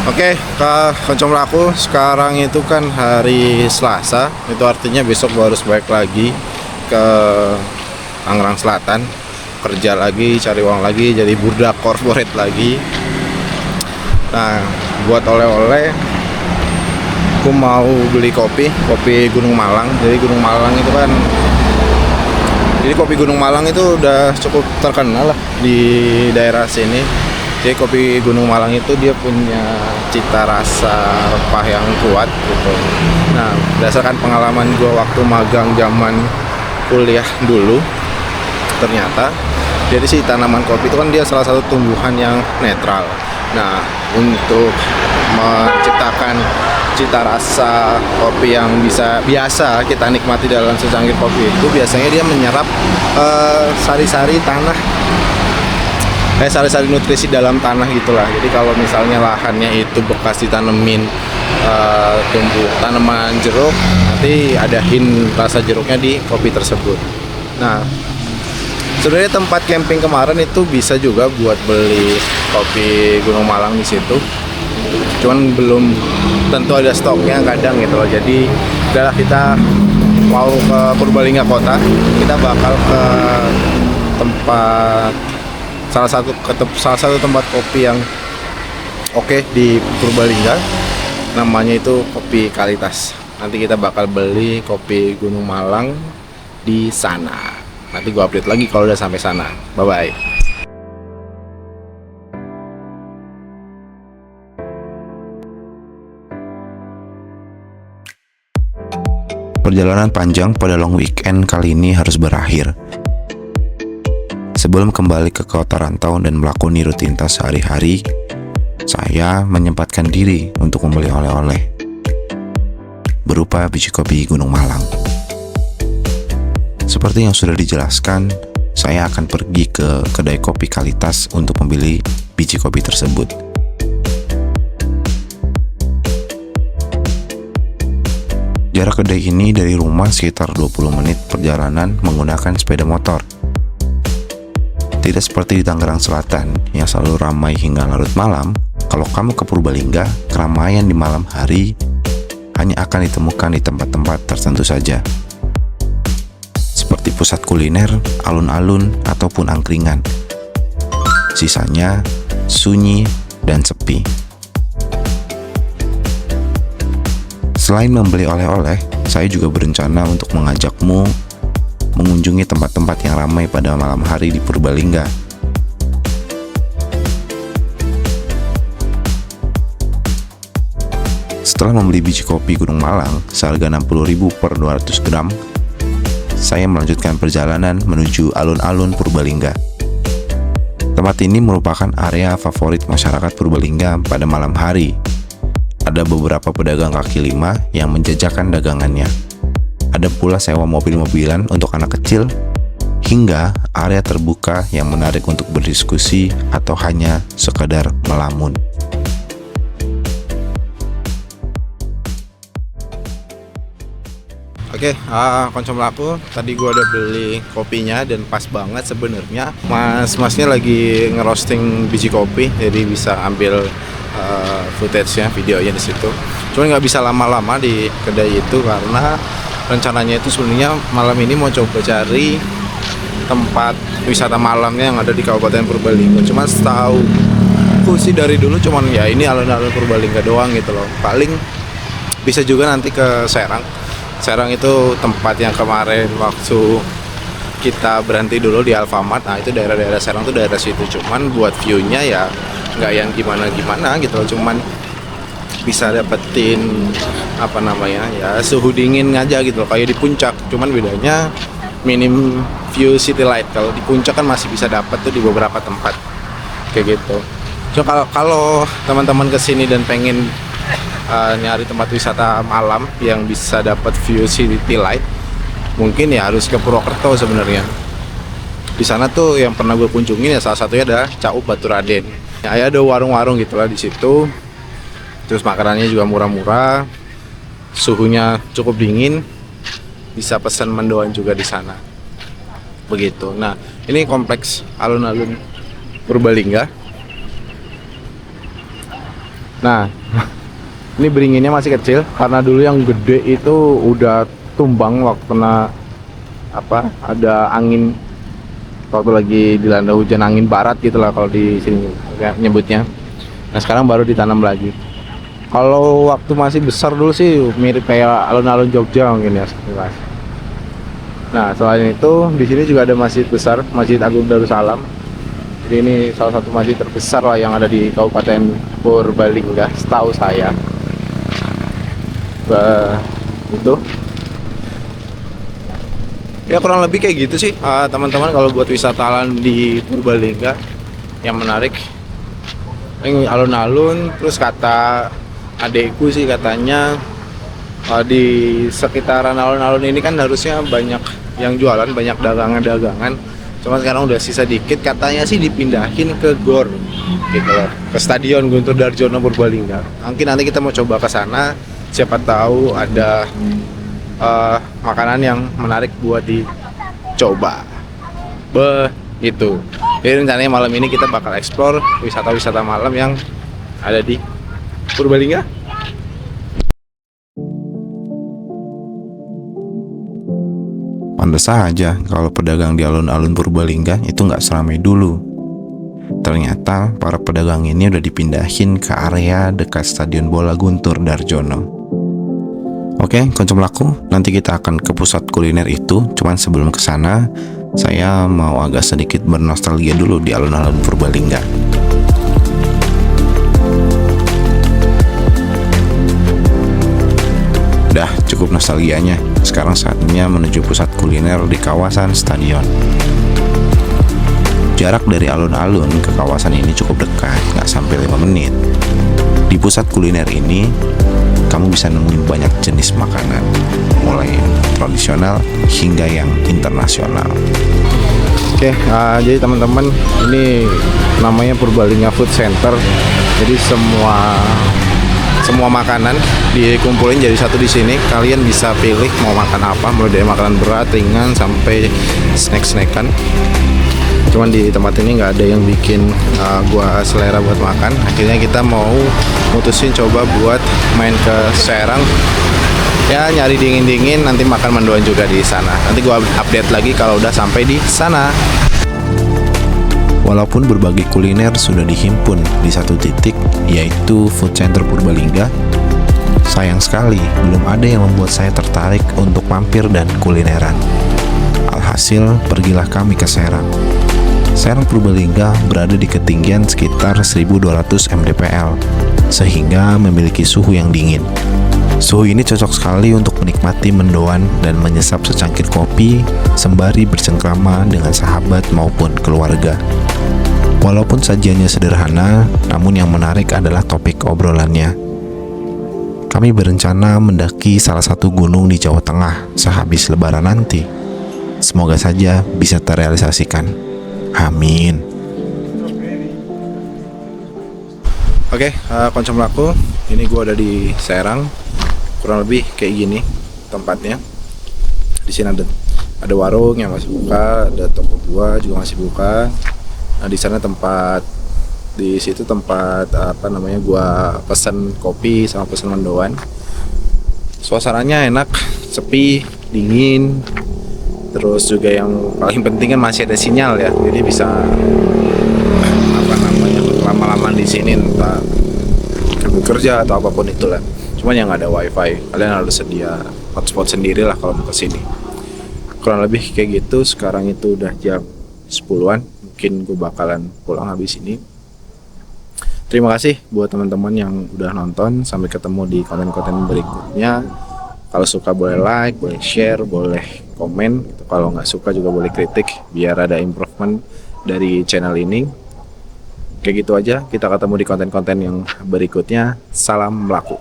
Oke, Kak Koncomlaku, sekarang itu kan hari Selasa, itu artinya besok gue harus balik lagi ke Tangerang Selatan, kerja lagi, cari uang lagi, jadi budak corporate lagi. Nah, buat oleh-oleh, aku mau beli kopi Gunung Malang. Jadi kopi Gunung Malang itu udah cukup terkenal lah di daerah sini. Jadi kopi Gunung Malang itu dia punya cita rasa rempah yang kuat gitu. Nah, berdasarkan pengalaman gue waktu magang zaman kuliah dulu, ternyata jadi si tanaman kopi itu kan dia salah satu tumbuhan yang netral. Nah, untuk menciptakan cita rasa kopi yang biasa kita nikmati dalam secangkir kopi itu, biasanya dia menyerap sari-sari nutrisi dalam tanah gitulah. Jadi kalau misalnya lahannya itu bekas ditanemin tumbuh tanaman jeruk, nanti ada hint rasa jeruknya di kopi tersebut. Nah, sebenarnya tempat camping kemarin itu bisa juga buat beli kopi Gunung Malang di situ. Cuman belum tentu ada stoknya kadang gitu loh. Jadi udahlah, kita mau ke Purbalingga kota, kita bakal ke tempat salah satu tempat kopi yang oke di Purbalingga, namanya itu Kopi Kalitas. Nanti kita bakal beli kopi Gunung Malang di sana. Nanti gua update lagi kalau udah sampai sana. Bye bye. Perjalanan panjang pada long weekend kali ini harus berakhir. Sebelum kembali ke kota rantau dan melakoni rutinitas sehari-hari, saya menyempatkan diri untuk membeli oleh-oleh berupa biji kopi Gunung Malang. Seperti yang sudah dijelaskan, saya akan pergi ke kedai Kopi Kalitas untuk membeli biji kopi tersebut. Jarak kedai ini dari rumah sekitar 20 menit perjalanan menggunakan sepeda motor. Tidak seperti di Tangerang Selatan yang selalu ramai hingga larut malam, kalau kamu ke Purbalingga, keramaian di malam hari hanya akan ditemukan di tempat-tempat tertentu saja. Seperti pusat kuliner, alun-alun, ataupun angkringan. Sisanya sunyi dan sepi. Selain membeli oleh-oleh, saya juga berencana untuk mengajakmu mengunjungi tempat-tempat yang ramai pada malam hari di Purbalingga. Setelah membeli biji kopi Gunung Malang seharga 60.000 per 200 gram, saya melanjutkan perjalanan menuju alun-alun Purbalingga. Tempat ini merupakan area favorit masyarakat Purbalingga pada malam hari. Ada beberapa pedagang kaki lima yang menjajakan dagangannya. Ada pula sewa mobil-mobilan untuk anak kecil, hingga area terbuka yang menarik untuk berdiskusi atau hanya sekadar melamun. Oke, Koncomlaku, tadi gua udah beli kopinya dan pas banget sebenarnya. Masnya lagi ngerosting biji kopi, jadi bisa ambil footage-nya, videonya di situ. Cuman nggak bisa lama-lama di kedai itu karena rencananya itu sebenarnya malam ini mau coba cari tempat wisata malamnya yang ada di Kabupaten Purbalingga. Cuma setahu aku sih dari dulu cuman ya ini alun-alun Purbalingga doang gitu loh. Paling bisa juga nanti ke Serang. Serang itu tempat yang kemarin waktu kita berhenti dulu di Alfamart. Nah, itu daerah-daerah Serang tuh daerah situ. Cuman buat view-nya ya nggak yang gimana-gimana gitu loh. Cuman bisa dapetin ya suhu dingin aja gitu loh, kayak di puncak. Cuman bedanya minim view city light. Kalau di puncak kan masih bisa dapat tuh di beberapa tempat kayak gitu. So kalau teman-teman kesini dan pengen nyari tempat wisata malam yang bisa dapat view city light, mungkin ya harus ke Purwokerto sebenarnya. Di sana tuh yang pernah gue kunjungin ya salah satunya ada Caup Baturaden. Ya ada warung-warung gitulah di situ. Terus makanannya juga murah-murah, suhunya cukup dingin, bisa pesan mendoan juga di sana. Begitu. Nah, ini kompleks alun-alun Purbalingga. Nah, ini beringinnya masih kecil karena dulu yang gede itu udah tumbang waktu kena ada angin, waktu lagi dilanda hujan angin barat gitu lah kalau di sini kayak nyebutnya. Nah sekarang baru ditanam lagi. Kalau waktu masih besar dulu sih mirip kayak alun-alun Jogja mungkin ya sekilas. Nah selain itu di sini juga ada masjid besar, Masjid Agung Darussalam. Jadi ini salah satu masjid terbesar lah yang ada di Kabupaten Purbalingga setahu saya. Itu ya kurang lebih kayak gitu sih teman-teman. Kalau buat wisatawan di Purbalingga yang menarik ini alun-alun. Terus kata adekku sih katanya di sekitaran alun-alun ini kan harusnya banyak yang jualan, banyak dagangan-dagangan, cuma sekarang udah sisa dikit. Katanya sih dipindahin ke GOR gitu loh, ke Stadion Guntur Darjono Purbalingga. Mungkin nanti kita mau coba ke sana, siapa tahu ada makanan yang menarik buat dicoba. Begitu. Jadi rencananya malam ini kita bakal explore wisata-wisata malam yang ada di Purbalingga. Pantes saja kalau pedagang di alun-alun Purbalingga itu nggak seramai dulu. Ternyata para pedagang ini udah dipindahin ke area dekat Stadion Bola Guntur Darjono. Oke, Konco Melaku, nanti kita akan ke pusat kuliner itu. Cuman sebelum ke sana, saya mau agak sedikit bernostalgia dulu di alun-alun Purbalingga. Udah cukup nostalgianya. Sekarang saatnya menuju pusat kuliner di kawasan stadion. Jarak dari alun-alun ke kawasan ini cukup dekat, nggak sampai 5 menit. Di pusat kuliner ini, kamu bisa nemuin banyak jenis makanan, mulai tradisional hingga yang internasional. Oke, jadi teman-teman, ini namanya Purbalingga Food Center. Jadi semua makanan dikumpulin jadi satu di sini. Kalian bisa pilih mau makan apa, mulai dari makanan berat, ringan, sampai snack-snackan. Cuman di tempat ini nggak ada yang bikin gua selera buat makan. Akhirnya kita mau mutusin coba buat main ke Serang. Ya nyari dingin-dingin, nanti makan mendoan juga di sana. Nanti gua update lagi kalau udah sampai di sana. Walaupun berbagai kuliner sudah dihimpun di satu titik, yaitu Food Center Purbalingga, sayang sekali belum ada yang membuat saya tertarik untuk mampir dan kulineran. Alhasil, pergilah kami ke Serang. Serang Purbalingga berada di ketinggian sekitar 1200 mdpl, sehingga memiliki suhu yang dingin. Suhu ini cocok sekali untuk menikmati mendoan dan menyesap secangkir kopi sembari bercengkrama dengan sahabat maupun keluarga. Walaupun sajiannya sederhana, namun yang menarik adalah topik obrolannya. Kami berencana mendaki salah satu gunung di Jawa Tengah sehabis Lebaran nanti. Semoga saja bisa terrealisasikan. Amin. Oke, Konco Melaku, ini gua ada di Serang. Kurang lebih kayak gini tempatnya. Di sini ada warung yang masih buka, ada toko buah juga masih buka. Nah, di sana di situ tempat gua pesen kopi sama pesen mendoan. Suasananya enak, sepi, dingin. Terus juga yang paling penting kan masih ada sinyal ya, jadi bisa lama-lama di sini, entah bekerja atau apapun itulah. Cuman yang ada wifi, kalian harus sedia hotspot sendiri lah kalau mau kesini. Kurang lebih kayak gitu. Sekarang itu udah jam 10-an, mungkin gue bakalan pulang habis ini. Terima kasih buat teman-teman yang udah nonton. Sampai ketemu di konten-konten berikutnya. Kalau suka boleh like, boleh share, boleh komen. Kalau nggak suka juga boleh kritik, biar ada improvement dari channel ini. Kayak gitu aja, kita ketemu di konten-konten yang berikutnya. Salam Melaku.